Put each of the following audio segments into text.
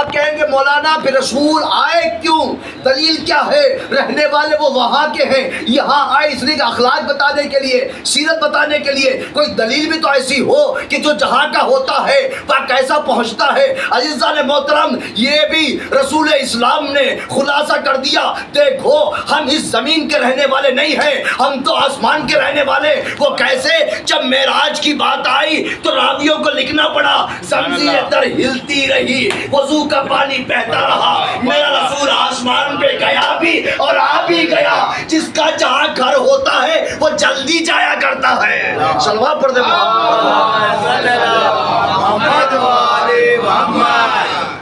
آپ کہیں گے مولانا پھر رسول آئے کیوں؟ دلیل کیا ہے؟ رہنے والے وہ وہاں کے ہیں، یہاں آئے اس لیے کہ اخلاق بتانے کے لیے، سیرت بتانے کے لیے۔ کوئی دلیل بھی تو ایسی ہو کہ جو جہاں کا ہوتا ہے وہاں کیسا پہنچتا ہے۔ عزیزان محترم، یہ بھی رسول اسلام نے خلاصہ کر دیا۔ دیکھو ہم اس زمین کے رہنے والے نہیں ہیں، ہم تو آسمان کے رہنے والے۔ وہ کیسے؟ جب معراج کی بات آئی تو راویوں کو لکھنا پڑا، زمزمیں در ہلتی رہی، وضو کا پانی بہتا رہا، میرا رسول آسمان پہ گیا بھی اور آ بھی گیا۔ جس کا جہاں گھر ہوتا ہے وہ جلدی جایا کرتا ہے۔ صلوات پڑھ دے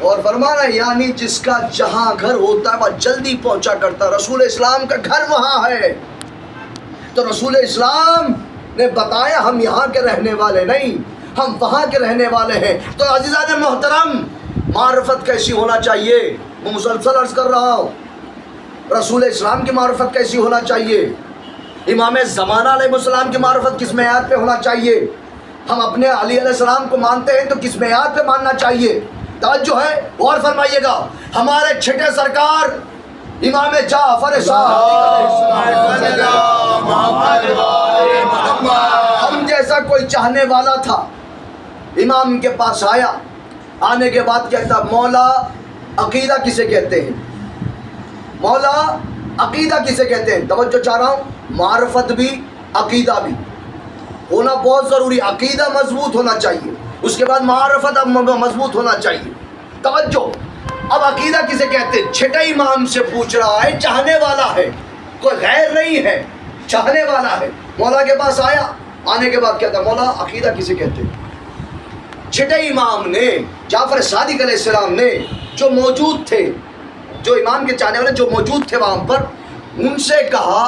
اور فرمانا یعنی جس کا جہاں گھر ہوتا ہے وہ جلدی پہنچا کرتا ہے۔ رسول اسلام کا گھر وہاں ہے، تو رسول اسلام نے بتایا ہم یہاں کے رہنے والے نہیں، ہم وہاں کے رہنے والے ہیں۔ تو عزیزان محترم، معرفت کیسی ہونا چاہیے؟ میں مسلسل عرض کر رہا ہوں، رسول اسلام کی معرفت کیسی ہونا چاہیے؟ امام زمانہ علیہ السلام کی معرفت کس معیار پہ ہونا چاہیے؟ ہم اپنے علی علیہ السلام کو مانتے ہیں تو کس معیار پہ ماننا چاہیے؟ توجہ ہے، غور فرمائیے گا۔ ہمارے چھٹے سرکار امام جعفر صادق، ہم جیسا کوئی چاہنے والا تھا، امام کے پاس آیا، آنے کے بعد کہتا مولا عقیدہ کسے کہتے ہیں؟ مولا عقیدہ کسے کہتے ہیں؟ توجہ چاہ رہا ہوں، معرفت بھی عقیدہ بھی ہونا بہت ضروری۔ عقیدہ مضبوط ہونا چاہیے، اس کے بعد معرفت مضبوط ہونا چاہیے۔ توجہ، اب عقیدہ کسے کہتے ہیں؟ چھٹے امام سے پوچھ رہا ہے، چاہنے والا ہے، کوئی غیر نہیں ہے، چاہنے والا ہے۔ مولا کے پاس آیا، آنے کے بعد کہتا مولا عقیدہ کسے کہتے ہیں؟ چھٹے امام نے، جعفر صادق علیہ السلام نے، جو موجود تھے، جو امام کے چاہنے والے جو موجود تھے وہاں پر، ان سے کہا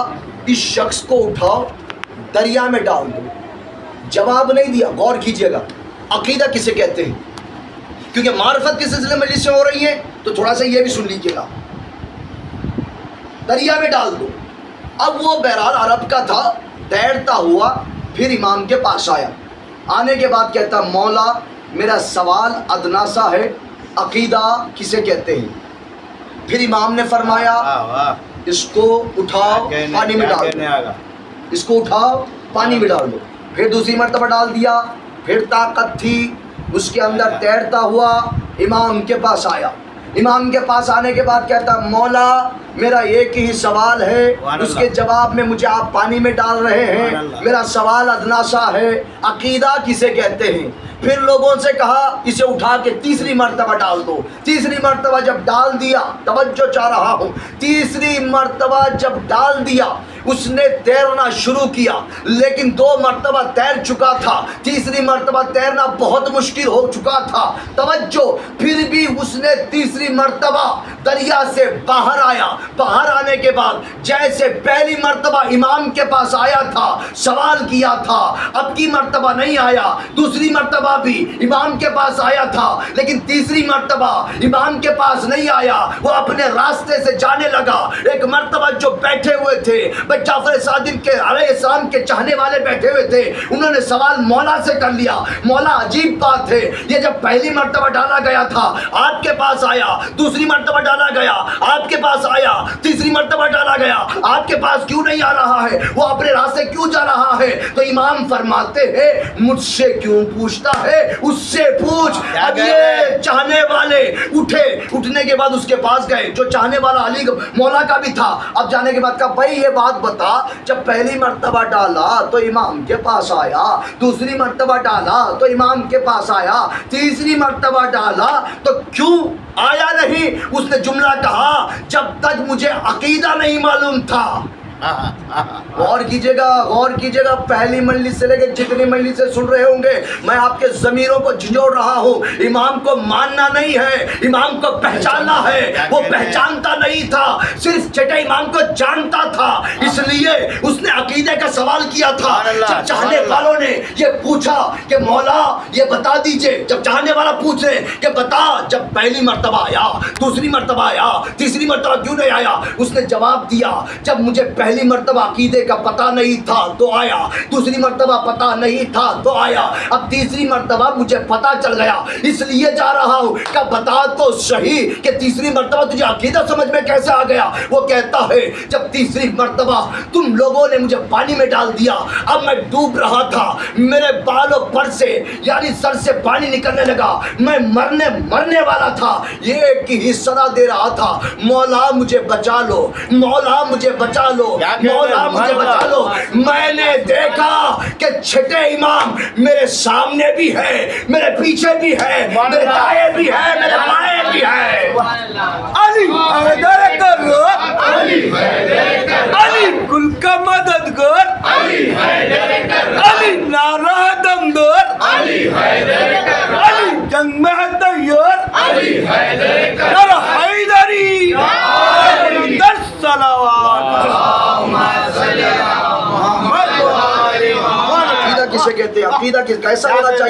اس شخص کو اٹھاؤ دریا میں ڈال دو۔ جواب نہیں دیا۔ غور کیجیے گا، عقیدہ کسے کہتے ہیں؟ کیونکہ معرفت کے سلسلے میں مجلس سے ہو رہی ہے تو تھوڑا سا یہ بھی سن لیجیے گا، دریا میں ڈال دو۔ اب وہ بہرحال عرب کا تھا، تیرتا ہوا پھر امام کے پاس آیا، آنے کے بعد کہتا مولا میرا سوال ادنا سا ہے، عقیدہ کسے کہتے ہیں؟ پھر امام نے فرمایا اس کو اٹھاؤ پانی میں ڈال دو، اس کو اٹھاؤ پانی میں ڈال دو۔ پھر دوسری مرتبہ ڈال دیا، پھر طاقت تھی اس کے اندر، تیرتا ہوا امام کے پاس آیا۔ امام کے پاس آنے کے بعد کہتا مولا میرا ایک ہی سوال ہے، اس کے جواب میں مجھے آپ پانی میں ڈال رہے ہیں، میرا سوال ادنا سا ہے، عقیدہ کسے کہتے ہیں؟ پھر لوگوں سے کہا اسے اٹھا کے تیسری مرتبہ ڈال دو۔ تیسری مرتبہ جب ڈال دیا، توجہ چاہ رہا ہوں، تیسری مرتبہ جب ڈال دیا اس نے تیرنا شروع کیا، لیکن 2 مرتبہ تیر چکا تھا، تیسری مرتبہ تیرنا بہت مشکل ہو چکا تھا۔ توجہ، پھر بھی اس نے تیسری مرتبہ دریا سے باہر آیا۔ باہر آنے کے بعد جیسے پہلی مرتبہ امام کے پاس آیا تھا، سوال کیا تھا، اب کی مرتبہ نہیں آیا۔ دوسری مرتبہ بھی امام کے پاس آیا تھا، لیکن تیسری مرتبہ امام کے پاس نہیں آیا، وہ اپنے راستے سے جانے لگا۔ ایک مرتبہ جو بیٹھے ہوئے تھے، جعفر صادق کے علیہ السلام کے چاہنے والے بیٹھے ہوئے تھے، انہوں نے سوال مولا سے کر لیا۔ مولا عجیب بات ہے، یہ جب پہلی مرتبہ ڈالا گیا تھا آپ کے پاس آیا، دوسری مرتبہ ڈالا گیا آپ کے پاس آیا، تیسری مرتبہ ڈالا گیا آپ کے پاس کیوں نہیں آ رہا ہے؟ وہ اپنے راستے کیوں جا رہا ہے؟ تو امام فرماتے ہیں مجھ سے کیوں پوچھتا ہے، اس سے پوچھ۔ اب یہ چاہنے والے اٹھے، اٹھنے کے بعد اس کے پاس گئے، جو چاہنے والا علی مولا کا بھی تھا۔ اب جانے کے بعد کہا بھائی یہ بات بتا، جب پہلی مرتبہ ڈالا تو امام کے پاس آیا، دوسری مرتبہ ڈالا تو امام کے پاس آیا، تیسری مرتبہ ڈالا تو کیوں آیا نہیں؟ اس نے جملہ کہا جب تک مجھے عقیدہ نہیں معلوم تھا۔ غور کیجئے گا، غور کیجئے گا، پہلی مجلس سے لے کے جتنی مجلس سے سن رہے ہوں گے، میں آپ کے ضمیروں کو جھنجھوڑ رہا ہوں۔ امام کو ماننا نہیں ہے، امام کو پہچاننا ہے۔ وہ پہچانتا نہیں تھا، صرف چھٹے امام کو جانتا تھا، اس لیے اس نے عقیدے کا سوال کیا تھا۔ جب چاہنے والوں نے یہ پوچھا کہ مولا یہ بتا دیجئے، جب چاہنے والا پوچھے کہ بتا جب پہلی مرتبہ آیا، دوسری مرتبہ آیا، تیسری مرتبہ کیوں نہیں آیا، اس نے جواب دیا جب مجھے پہلی مرتبہ عقیدے کا پتہ نہیں تھا تو آیا, دوسری مرتبہ پتہ نہیں تھا تو آیا, اب تیسری مرتبہ مجھے پتہ چل گیا اس لیے جا رہا ہوں کہ بتا تو صحیح کہ تیسری مرتبہ تجھے عقیدہ سمجھ میں کیسے آ گیا. وہ کہتا ہے جب تیسری مرتبہ تم لوگوں نے مجھے پانی میں ڈال دیا, اب میں ڈوب رہا تھا, میرے بالوں پر سے یعنی سر سے پانی نکلنے لگا, میں مرنے والا تھا, یہ کی صدا دے رہا تھا, مولا مجھے بچا لو, مولا مجھے بچا لو, مولا مجھے بچا لو. میں نے دیکھا کہ چھٹے امام میرے سامنے بھی ہے, میرے پیچھے بھی ہے, میرے دائیں بھی ہے, میرے بائیں بھی ہے. علی حیدر کرو, علی کل کا مددگار, علی نعرہ دمدار, علی جنگ میں تیار, نعرہ حیدری در صلوات. عقیدہ کسے کہتے ہیں؟ عقیدہ کیسا ہونا چاہیے؟